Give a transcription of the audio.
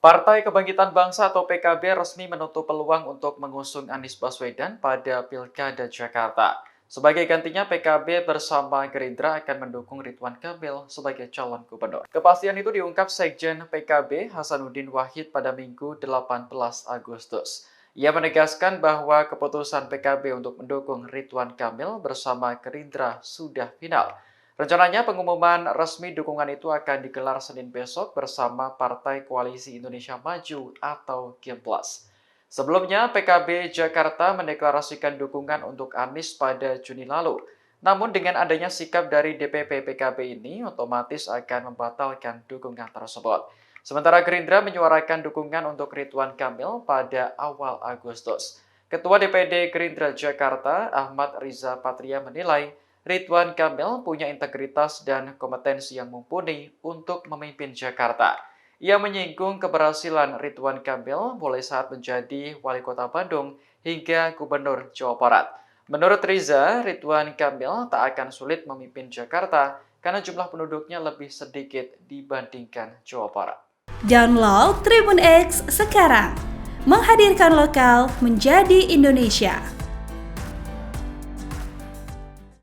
Partai Kebangkitan Bangsa atau PKB resmi menutup peluang untuk mengusung Anies Baswedan pada Pilkada Jakarta. Sebagai gantinya, PKB bersama Gerindra akan mendukung Ridwan Kamil sebagai calon gubernur. Kepastian itu diungkap Sekjen PKB Hasanuddin Wahid pada Minggu 18 Agustus. Ia menegaskan bahwa keputusan PKB untuk mendukung Ridwan Kamil bersama Gerindra sudah final. Rencananya pengumuman resmi dukungan itu akan digelar Senin besok bersama Partai Koalisi Indonesia Maju atau Gimplas. Sebelumnya, PKB Jakarta mendeklarasikan dukungan untuk Anies pada Juni lalu. Namun dengan adanya sikap dari DPP PKB ini, otomatis akan membatalkan dukungan tersebut. Sementara Gerindra menyuarakan dukungan untuk Ridwan Kamil pada awal Agustus. Ketua DPD Gerindra Jakarta, Ahmad Riza Patria menilai Ridwan Kamil punya integritas dan kompetensi yang mumpuni untuk memimpin Jakarta. Ia menyinggung keberhasilan Ridwan Kamil mulai saat menjadi wali kota Bandung hingga gubernur Jawa Barat. Menurut Riza, Ridwan Kamil tak akan sulit memimpin Jakarta karena jumlah penduduknya lebih sedikit dibandingkan Jawa Barat. Download Tribun X sekarang, menghadirkan lokal menjadi Indonesia.